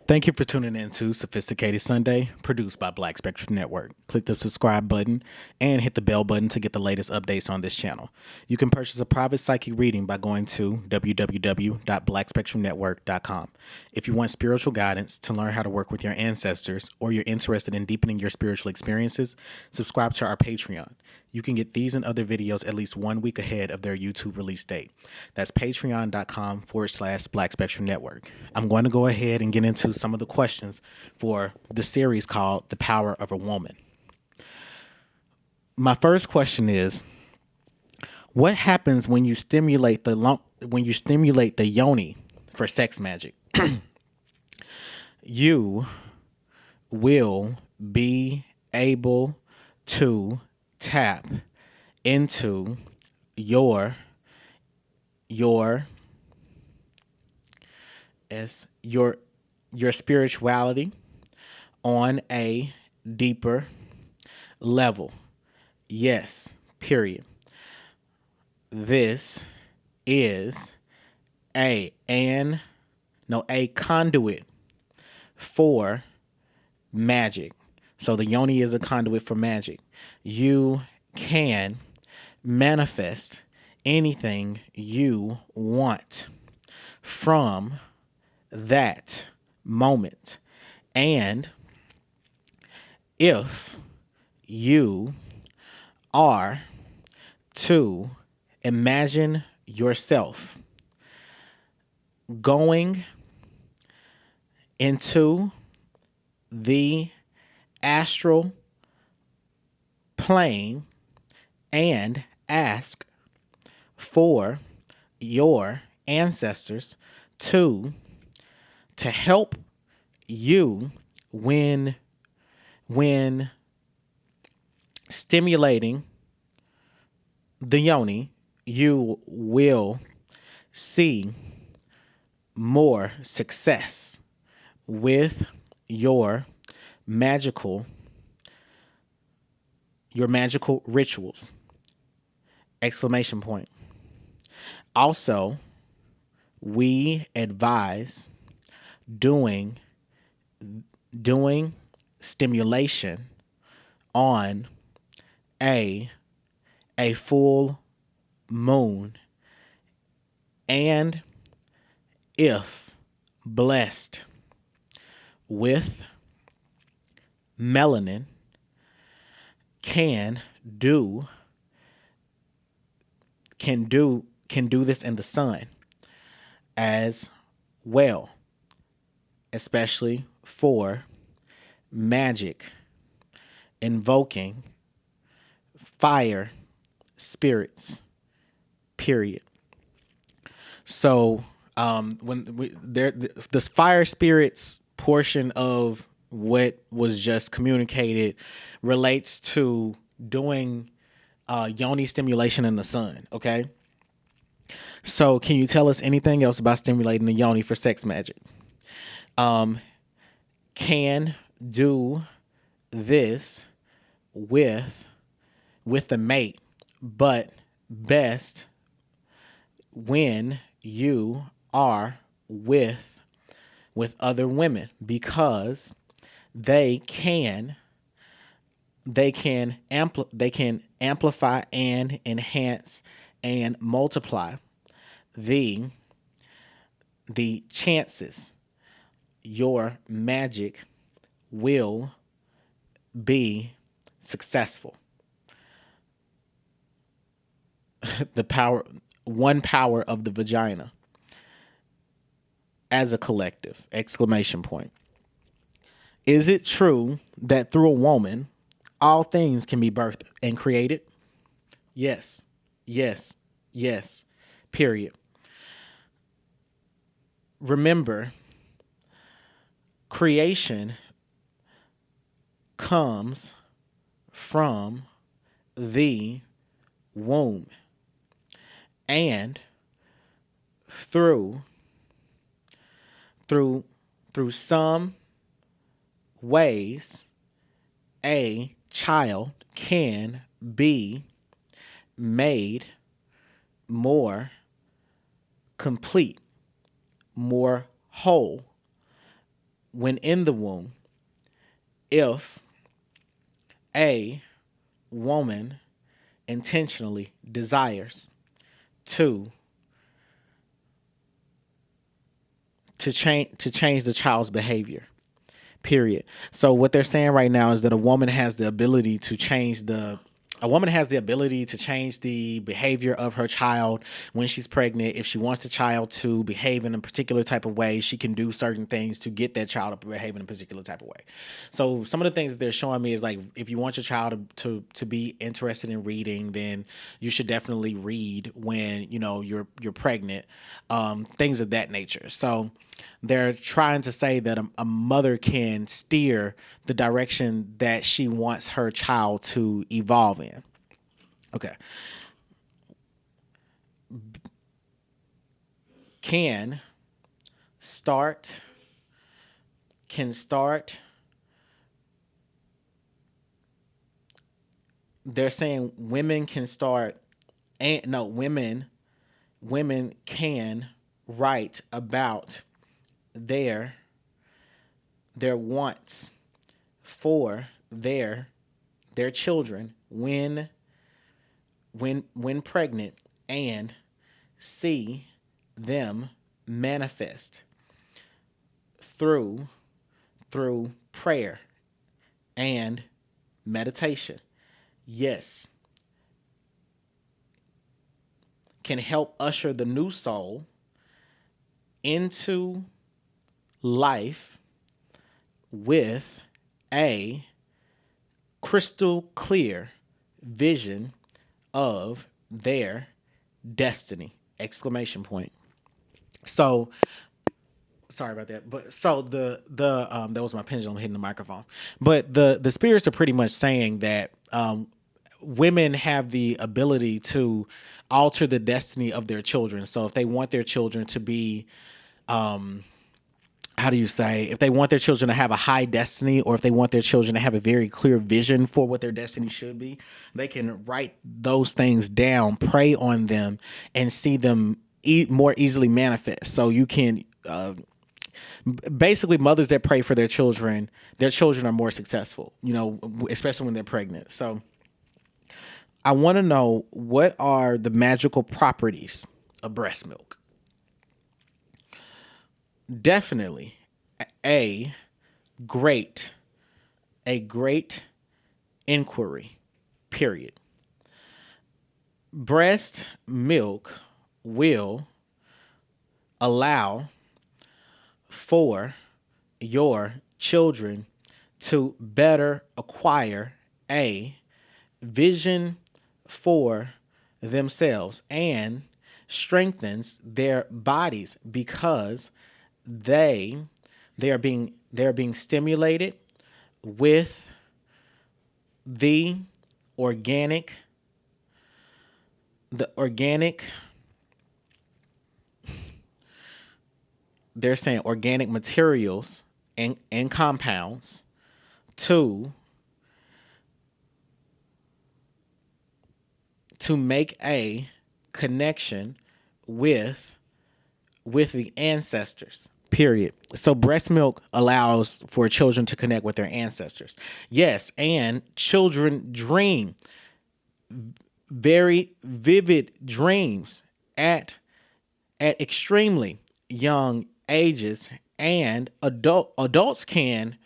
Thank you for tuning in to Sophisticated Sunday, produced by Black Spectrum Network. Click the subscribe button and hit the bell button to get the latest updates on this channel. You can purchase a private psychic reading by going to www.blackspectrumnetwork.com. If you want spiritual guidance to learn how to work with your ancestors, or you're interested in deepening your spiritual experiences, subscribe to our Patreon. You can get these and other videos at least 1 week ahead of their YouTube release date. That's patreon.com/Black Spectrum Network. I'm going to go ahead and get into some of the questions for the series called The Power of a Woman. My first question is, what happens when you stimulate the Yoni for sex magic? You will be able to tap into your spirituality on a deeper level. Yes, period. This is a conduit for magic. So the Yoni is a conduit for magic. You can manifest anything you want from that moment. And if you are to imagine yourself going into the astral plane and ask for your ancestors to help you when stimulating the Yoni, you will see more success with your magical rituals. Exclamation point. Also, we advise doing stimulation on a full moon, and if blessed with melanin, can do this in the sun as well, especially for magic invoking fire spirits, period. So this fire spirits portion of what was just communicated relates to doing Yoni stimulation in the sun. Okay. So can you tell us anything else about stimulating the Yoni for sex magic? Can do this with the mate, but best when you are with other women, because they can amplify and enhance and multiply the chances your magic will be successful. The power of the vagina as a collective. Exclamation point. Is it true that through a woman, all things can be birthed and created? Yes. Period. Remember, creation comes from the womb, and through some ways, a child can be made more complete, more whole when in the womb, if a woman intentionally desires to change the child's behavior. Period. So what they're saying right now is that a woman has the ability to change the behavior of her child when she's pregnant. If she wants the child to behave in a particular type of way, she can do certain things to get that child to behave in a particular type of way. So some of the things that they're showing me is like, if you want your child to be interested in reading, then you should definitely read when you're pregnant, things of that nature. So they're trying to say that a mother can steer the direction that she wants her child to evolve in. Okay. Can start. They're saying women can start, and no, women can write about their wants for their children when pregnant, and see them manifest through prayer and meditation. Yes. Can help usher the new soul into life with a crystal clear vision of their destiny! Exclamation point. So sorry about that. But so the that was my pendulum hitting the microphone. But the spirits are pretty much saying that women have the ability to alter the destiny of their children. So if they want their children to be if they want their children to have a high destiny, or if they want their children to have a very clear vision for what their destiny should be, they can write those things down, pray on them, and see them more easily manifest. So you can, basically, mothers that pray for their children are more successful, especially when they're pregnant. So I want to know, what are the magical properties of breast milk? Definitely a great inquiry, period. Breast milk will allow for your children to better acquire a vision for themselves, and strengthens their bodies, because they are being stimulated with the organic they're saying organic materials and compounds to make a connection with the ancestors. Period. So breast milk allows for children to connect with their ancestors. Yes, and children dream very vivid dreams at extremely young ages, and adults can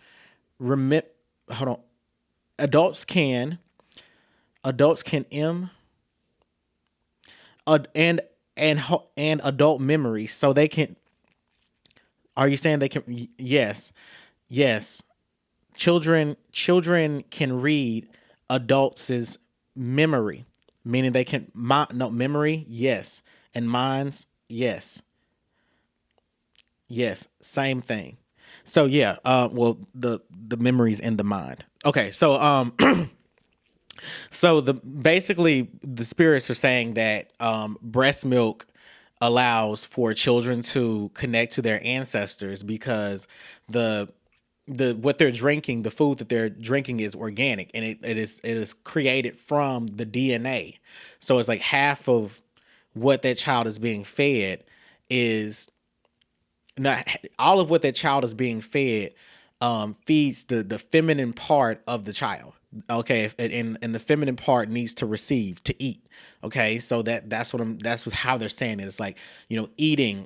adults can and adult memory, so they can. Are you saying they can? Yes. Children can read adults' memory, meaning they can memory. Yes, and minds. Yes, same thing. So yeah. Well, the memories in the mind. Okay. So so basically the spirits are saying that breast milk allows for children to connect to their ancestors, because what they're drinking, the food that they're drinking, is organic, and it is created from the DNA. So it's like half of what that child is being fed is now all of what that child is being fed feeds the feminine part of the child. Okay, and the feminine part needs to receive, to eat. Okay, so that's how they're saying it. It's like, eating,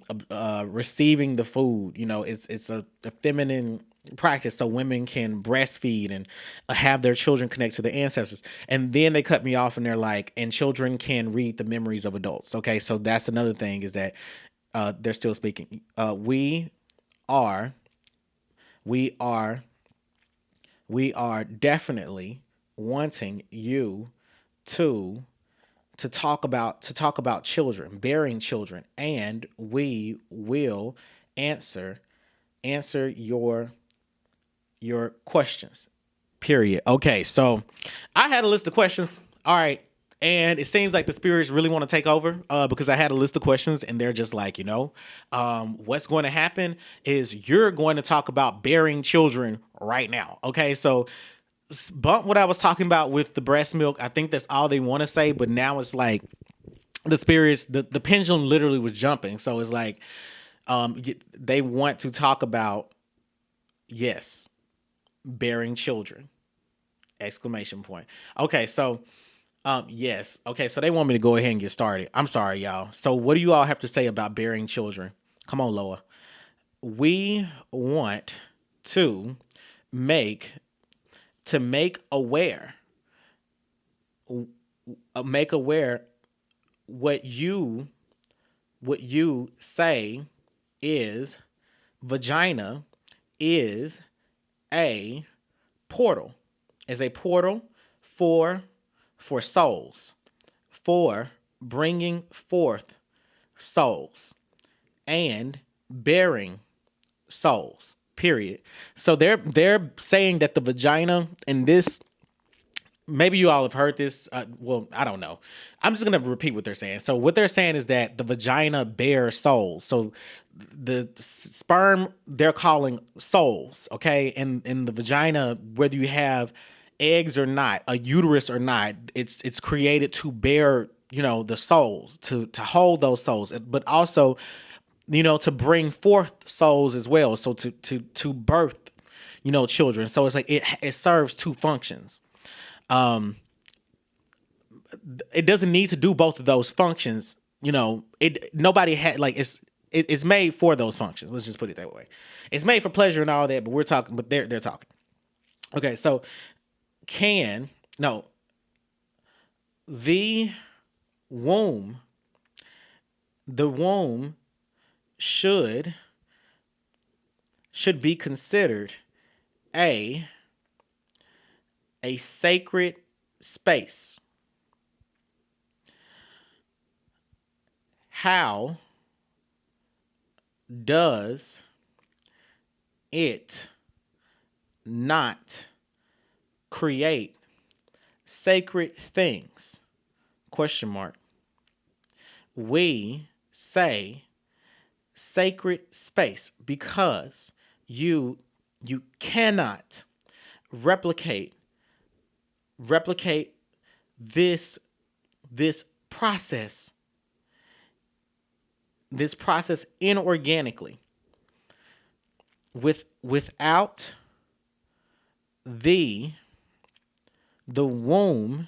receiving the food. It's a feminine practice, so women can breastfeed and have their children connect to their ancestors. And then they cut me off and they're like, and children can read the memories of adults. Okay, so that's another thing, is that they're still speaking. We are we are definitely wanting you to talk about children, bearing children, and we will answer your questions. Period. Okay, so I had a list of questions. All right. And it seems like the spirits really want to take over, because I had a list of questions and they're just like, what's going to happen is you're going to talk about bearing children right now. Okay, so bump what I was talking about with the breast milk. I think that's all they want to say, but now it's like the spirits, the pendulum literally was jumping. So it's like, they want to talk about, yes, bearing children, exclamation point. Okay, so yes. Okay, so they want me to go ahead and get started. I'm sorry, y'all. So what do you all have to say about bearing children? Come on, Loa. We want to make aware what you say is vagina is a portal. Is a portal for souls, for bringing forth souls and bearing souls. Period. So they're saying that the vagina in this, maybe you all have heard this. Well, I don't know. I'm just going to repeat what they're saying. So what they're saying is that the vagina bears souls. So the sperm, they're calling souls. Okay. And in the vagina, whether you have eggs or not, a uterus or not, it's created to bear, the souls, to hold those souls, but also, to bring forth souls as well. So to birth, children. So it's like it serves two functions. It doesn't need to do both of those functions. Nobody had, like, it's made for those functions. Let's just put it that way. It's made for pleasure and all that, but they're talking. Okay, so the womb should be considered a sacred space. How does it not create sacred things? Question mark. We say sacred space because you cannot replicate this process inorganically without the womb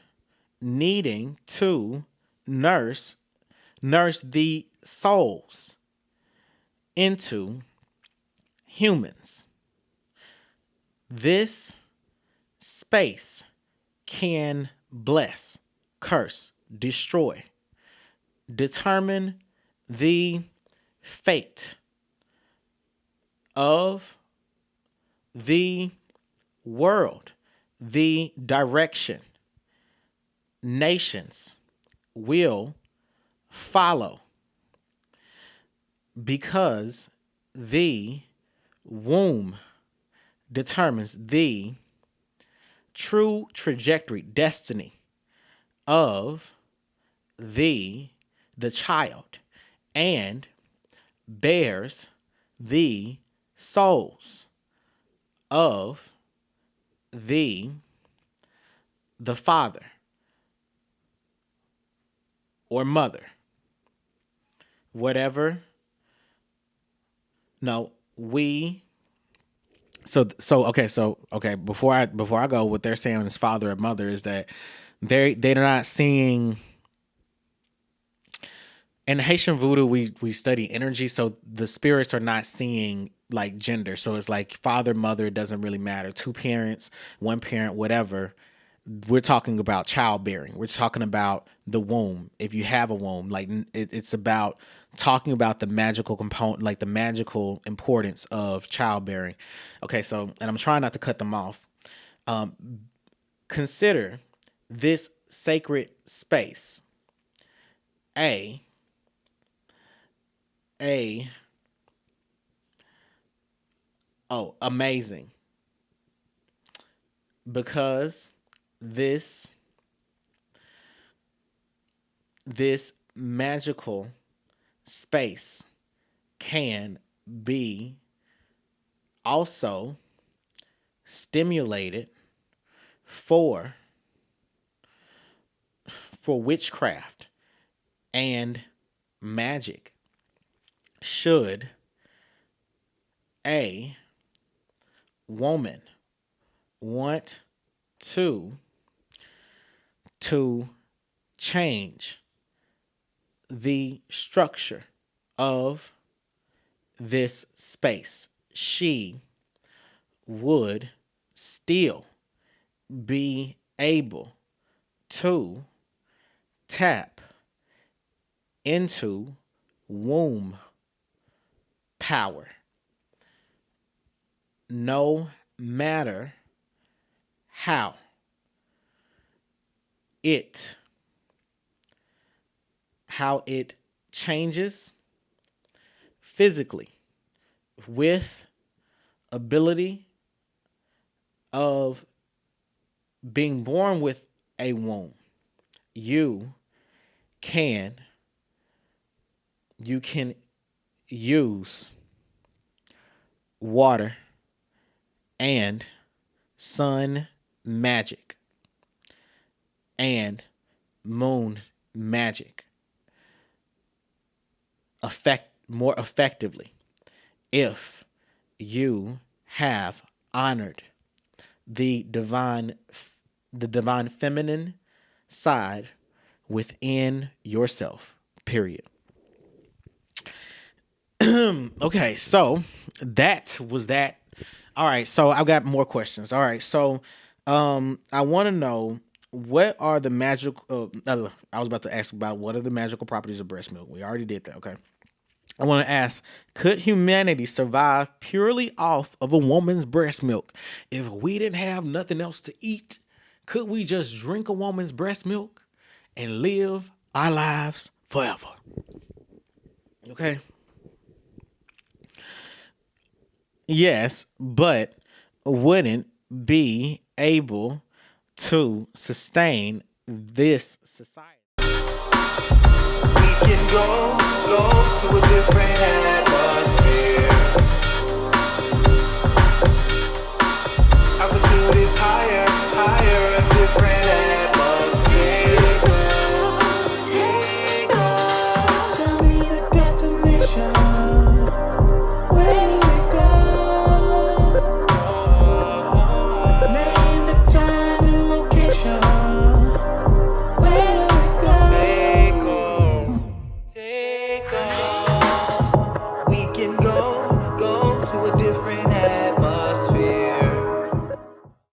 needing to nurse the souls into humans. This space can bless, curse, destroy, determine the fate of the world, the direction nations will follow, because the womb determines the true trajectory, destiny of the child, and bears the souls of the father or mother, whatever No, we. Okay. Before I go, what they're saying is father and mother is that they're not seeing. In Haitian voodoo, we study energy, so the spirits are not seeing like gender. So it's like father, mother, it doesn't really matter. Two parents, one parent, whatever. We're talking about childbearing. We're talking about the womb. If you have a womb, like it's about talking about the magical component, like the magical importance of childbearing. Okay, so and I'm trying not to cut them off. Consider this sacred space a amazing, because this magical space can be also stimulated for witchcraft and magic. Should a woman want to change the structure of this space, she would still be able to tap into womb power, no matter how it changes physically, with ability of being born with a womb. You can use water and sun magic and moon magic more effectively if you have honored the divine feminine side within yourself. Period. Okay, so that was that. All right, so I've got more questions. All right, so I want to know, what are the magical I was about to ask about what are the magical properties of breast milk. We already did that. Okay, I want to ask, could humanity survive purely off of a woman's breast milk? If we didn't have nothing else to eat, could we just drink a woman's breast milk and live our lives forever? Okay. Yes, but wouldn't be able to sustain this society. We can go to a different atmosphere. Altitude is higher, a different atmosphere. Take off. Tell me the destination. Where do we go? Name the time and location. Where do we go? Take off. We can go to a different atmosphere.